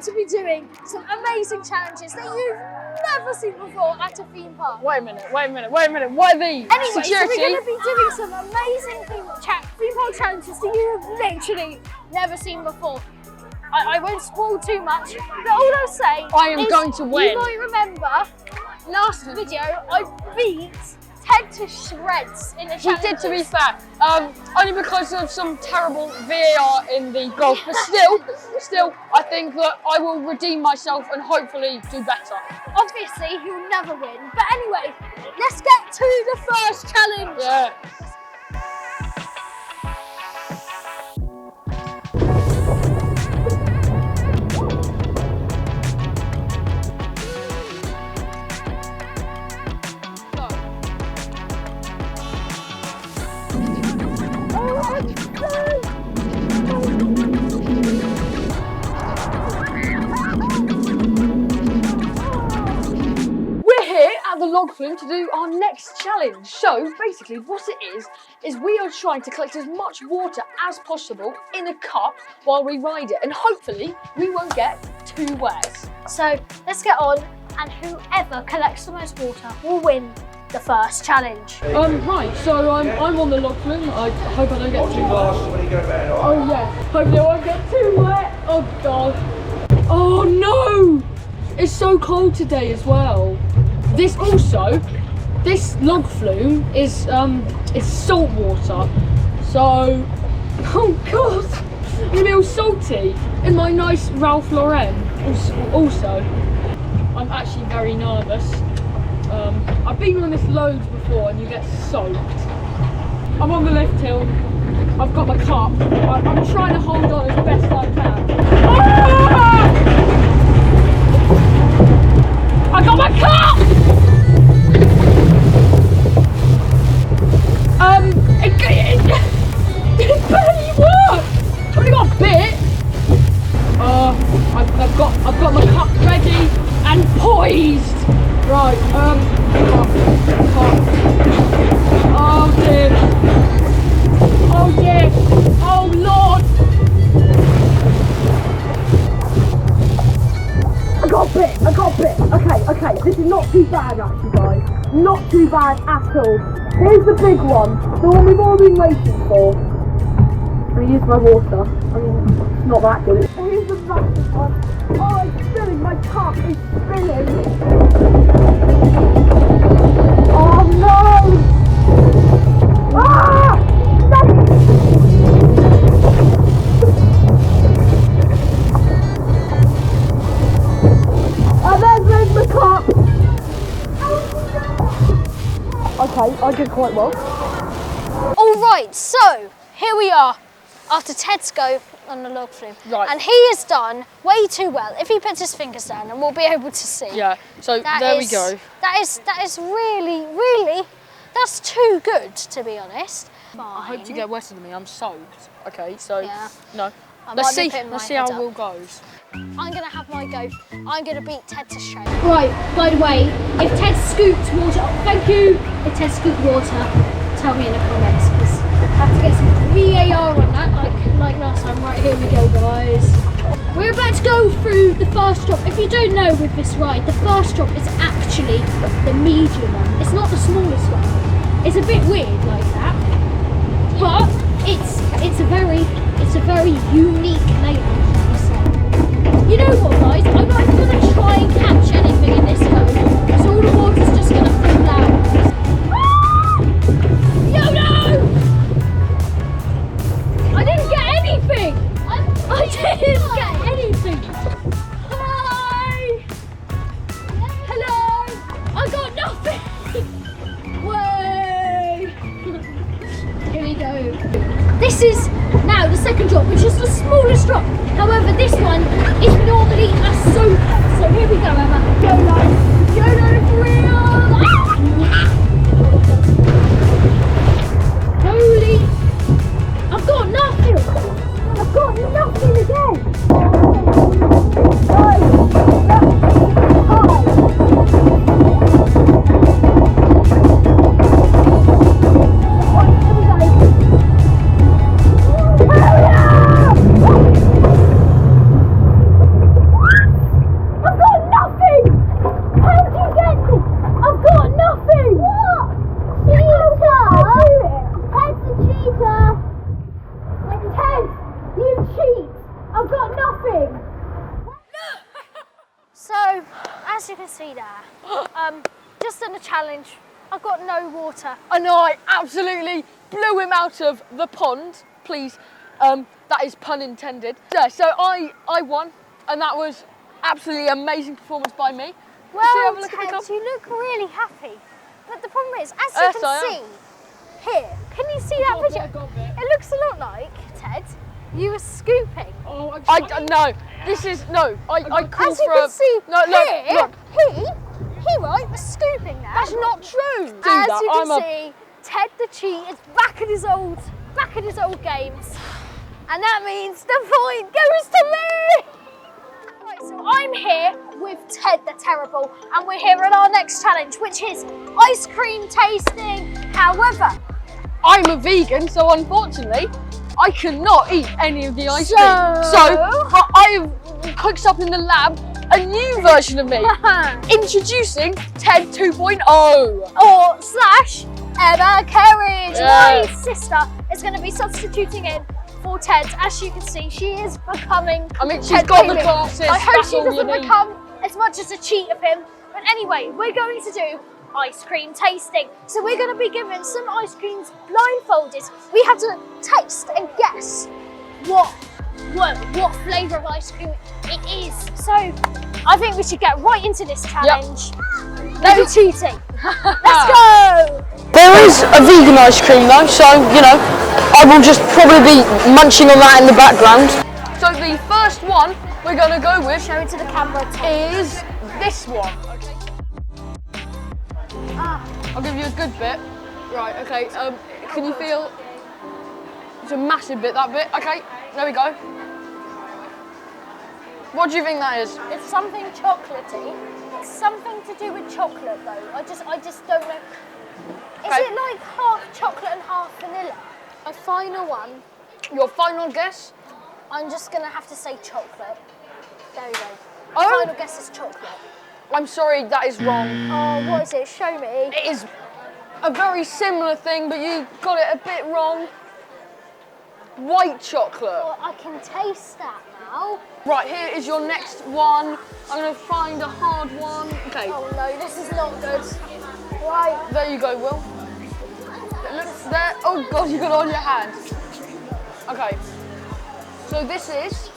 going to be doing some amazing challenges that you've never seen before at a theme park. Wait a minute. What are these? Anyway, Security? so we're going to be doing some amazing theme park challenges that you have literally never seen before. I won't spoil too much, but all I'll say I am going to win. You might remember last video I beat Ted to shreds in the challenge. We did, to be fair, only because of some terrible VAR in the golf, but still, I think that I will redeem myself and hopefully do better. Obviously, he'll never win, but anyway, let's get to the first challenge. Yeah. The log flume to do our next challenge. So basically what it is we are trying to collect as much water as possible in a cup while we ride it, and hopefully we won't get too wet. So let's get on, and whoever collects the most water will win the first challenge. Right, so I'm on the log flume. I hope I don't get too wet. Oh yeah, hopefully I won't get too wet. Oh god. Oh no! It's so cold today as well. This log flume is salt water, so oh god, I'm a little salty in my nice Ralph Lauren. Also, I'm actually very nervous. I've been on this loads before, and you get soaked. I'm on the lift hill. I've got my cup. I'm trying to hold on as best I can. Ah! I got my cup! It barely worked! I've only got a bit. I've got my cup ready and poised. Right, cup. Oh dear. Oh dear. Oh lord. I got a bit. Okay, this is not too bad actually, guys. Not too bad at all. Here's the big one, the one we've all been waiting for. I'm gonna use my water. I mean, it's not that good. Here's the massive one. Oh, it's spilling, my cup is spilling. Oh no! Ah! There's the cup. Okay, I did quite well. Alright, so here we are after Ted's go on the log flume. Right. And he has done way too well. If he puts his fingers down, and we'll be able to see. Yeah, so there we go. That is really, that's too good, to be honest. Fine. I hope you get wetter than me, I'm soaked. Okay, so, yeah. no. Let's see how it all goes. I'm going to have my go. I'm going to beat Ted to shreds. Right, by the way, if Ted scooped water, thank you! If Ted scooped water, tell me in the comments, because I have to get some VAR on that, like last time. Right, here we go, guys. We're about to go through the first drop. If you don't know with this ride, the first drop is actually the medium one. It's not the smallest one. It's a bit weird like that, but it's a very unique layout. You know what, guys? I'm not even going to try and catch anything in this go, so all the water's just going to fall out. Ah! No! I didn't get anything! I didn't get anything! Hi! Hello! I got nothing! Way! Here we go. This is now the second drop, which is the smallest drop. as you can see there, just done a challenge. I've got no water. And I absolutely blew him out of the pond, please. That is pun intended. Yeah, so I won, and that was absolutely amazing performance by me. Well, Ted, you look really happy. But the problem is, as you can see here, can you see that picture? It looks a lot like, Ted, you were scooping. Oh, no, this is, no, I call as you for can see no, here, look. he right, was scooping there. That's not true. As you can see, Ted the cheat is back at his old games. And that means the point goes to me! Right, so I'm here with Ted the Terrible, and we're here at our next challenge, which is ice cream tasting. However, I'm a vegan, so unfortunately, I cannot eat any of the ice cream. So I've cooked up in the lab a new version of me, introducing Ted 2.0. Or slash Emma Carriage. My sister is going to be substituting in for Ted. As you can see, she is becoming she's Ted got Bailey. the glasses. I hope she all doesn't you need. become as much as a cheat of him. But anyway, we're going to do ice cream tasting. So we're going to be given some ice creams blindfolded. We have to taste and guess what flavour of ice cream it is. So I think we should get right into this challenge. Yep. No cheating. Let's go! There is a vegan ice cream though, so you know, I will just probably be munching on that in the background. So the first one we're gonna go with, show it to the camera, is this one. I'll give you a good bit. Right, okay, can you feel, it's a massive bit, that bit. Okay, there we go. What do you think that is? It's something chocolatey. It's something to do with chocolate though. I just don't know. Is it like half chocolate and half vanilla? A final one. Your final guess? I'm just gonna have to say chocolate. There you go. Oh. Final guess is chocolate. I'm sorry, that is wrong. Oh, what is it? Show me. It is a very similar thing, but you got it a bit wrong. White chocolate. Well, I can taste that now. Right, here is your next one. I'm going to find a hard one. Okay. Oh no, this is not good. Right. There you go, Will. Look there. Oh God, you got it on your hand. Okay. So this is...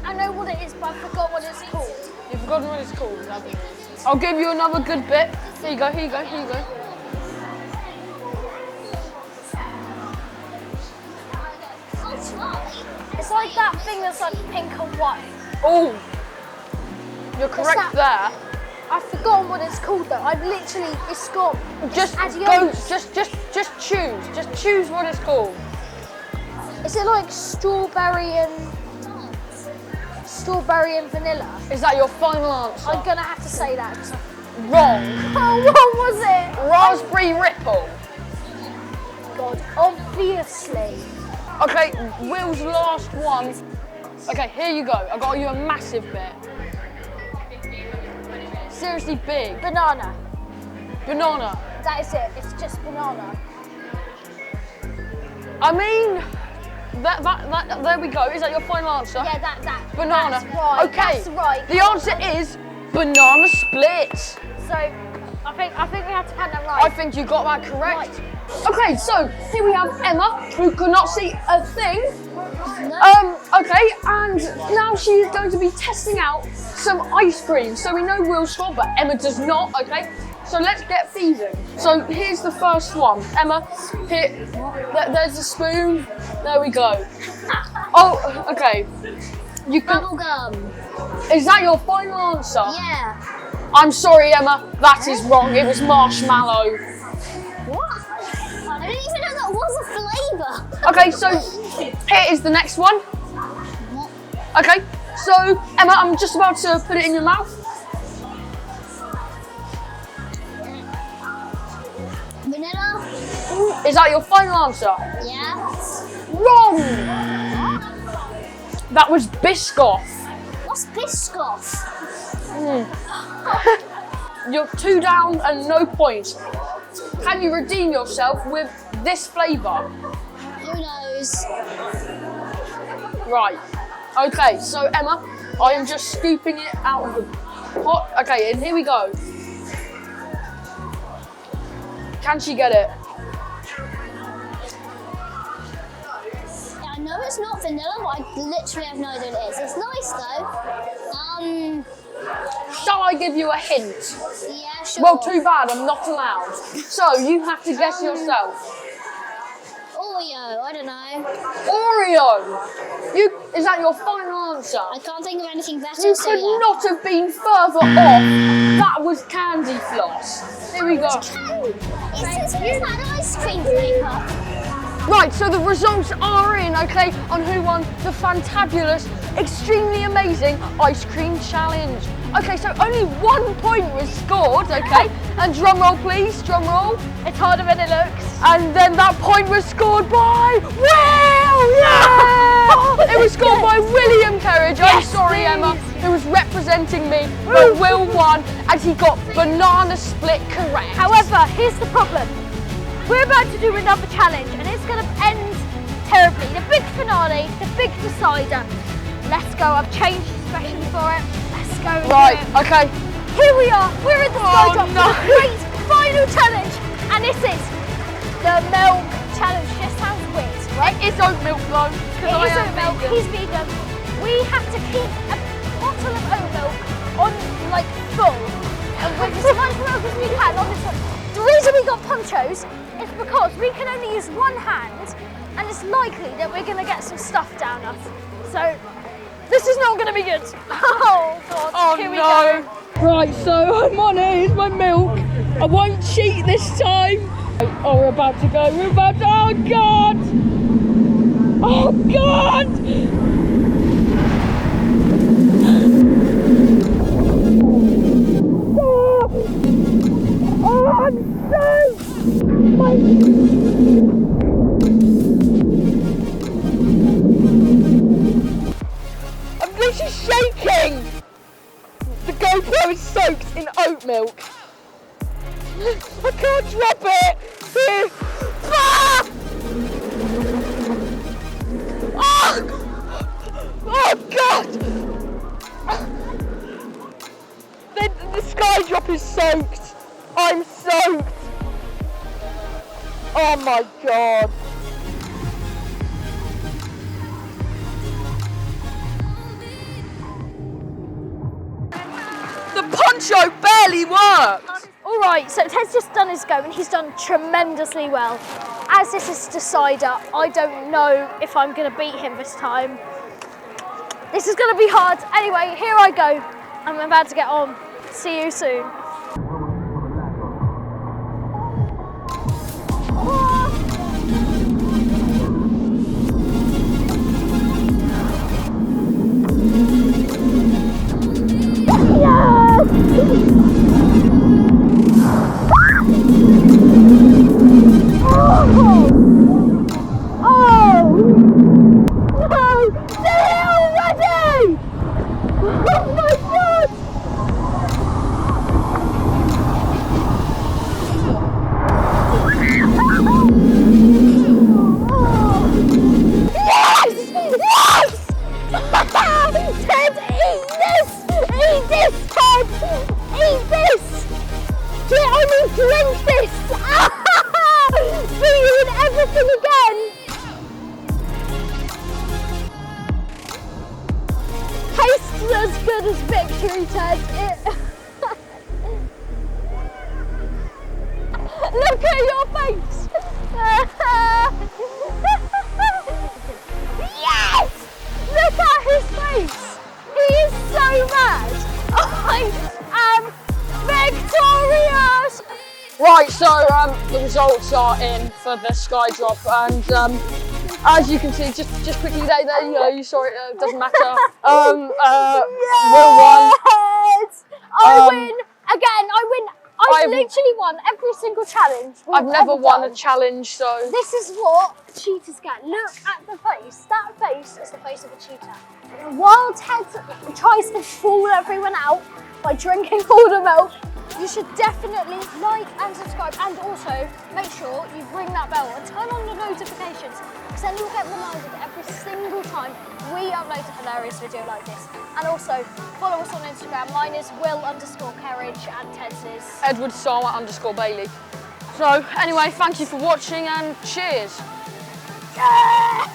I know what it is, but I forgot what it's called. You've forgotten what it's called, haven't you? I'll give you another good bit. Here you go, here you go, here you go. It's like that thing that's like pink and white. Oh, you're correct there. I've forgotten what it's called though. I've literally, it's got just choose. Just choose what it's called. Is it like strawberry and vanilla? Is that your final answer? I'm gonna have to say that. Wrong. Oh, what was it? Raspberry Ripple. God, obviously. Okay, Will's last one. Okay, here you go. I got you a massive bit. Seriously big. Banana. Banana. That is it. It's just banana. I mean, that there we go. Is that your final answer? Yeah, that. Banana. That's right. Okay. That's right. The answer is banana split. So, I think we have to count that right. I think you got that correct. Right. Okay, so here we have Emma, who could not see a thing. No. Okay, and now she's going to be testing out some ice cream. So we know Will score, but Emma does not, okay? So let's get feeding. So here's the first one. Emma, here, there's a spoon. There we go. Oh, okay. You can, Bubblegum. is that your final answer? Yeah. I'm sorry, Emma, that is wrong. It was marshmallow. What? I didn't even know that was a flavour. Okay, so here is the next one. Okay, so Emma, I'm just about to put it in your mouth. Vanilla? Is that your final answer? Yeah. Wrong! That was Biscoff. What's Biscoff? You're 2 down and no points. Can you redeem yourself with this flavour? Who knows? Right. Okay, so Emma, I am just scooping it out of the Hot. Okay, and here we go. Can she get it? I know it's not vanilla, but I literally have no idea what it is. It's nice though. Shall I give you a hint? Yeah, sure. Well, too bad, I'm not allowed. So you have to guess yourself. Oreo, I don't know. Oreo! Is that your final answer? I can't think of anything better. You so could yeah. not have been further off. That was candy floss. Here we go. It says who's had ice cream flavour. Right, so the results are in, okay, on who won the fantabulous, extremely amazing ice cream challenge. Okay, so only 1 point was scored, okay? And drum roll, please, drum roll. It's harder than it looks. And then that point was scored by Will! Yeah! It was scored by William Kerridge. I'm Yes, sorry, please. Emma, who was representing me, but Will won, and he got banana split correct. However, here's the problem. We're about to do another challenge and it's going to end terribly. The big finale, the big decider. Let's go. I've changed expression for it. Let's go. and do Right, it. okay. Here we are. We're in the Oh, Skydrop no. for the great final challenge. And this is the milk challenge. Just sounds weird, right? It's oat milk though, It because I is am oat milk. vegan. He's vegan. We have to keep a bottle of oat milk on like full and with as much milk as we can on this one. The reason we got ponchos is because we can only use one hand and it's likely that we're going to get some stuff down us. So this is not going to be good. Oh God, Oh here we no. go. Right, so I'm on it. Here's my milk. I won't cheat this time. Oh, we're about to go. We're about to. Oh God! Oh God! Oh, I'm so. I'm literally shaking. The GoPro is soaked in oat milk. I can't drop it. Ah! Oh! Oh God! The Skydrop is soaked. I'm soaked. Oh my God. The poncho barely worked. All right, so Ted's just done his go and he's done tremendously well. As this is decider, I don't know if I'm going to beat him this time. This is going to be hard. Anyway, here I go. I'm about to get on. See you soon. Drink this! See you in everything again! Tastes as good as victory, Ted. Look at your face! Yes! Look at his face! He is so mad! I am victorious! Right, so the results are in for the Skydrop, and as you can see, just quickly there, you know, you saw it. It doesn't matter. Will won. I win again. I win. I've literally won every single challenge. I've never won done. a challenge, so This is what cheaters get. Look at the face. That face is the face of a cheater. And while Ted tries to fool everyone out by drinking all the milk, you should definitely like and subscribe, and also make sure you ring that bell and turn on the notifications, because so then you'll get reminded every single time we upload a hilarious video like this. And also, follow us on Instagram. Mine is Will_Kerridge and Ted's is Edward_Bailey. So anyway, thank you for watching and cheers. Yeah!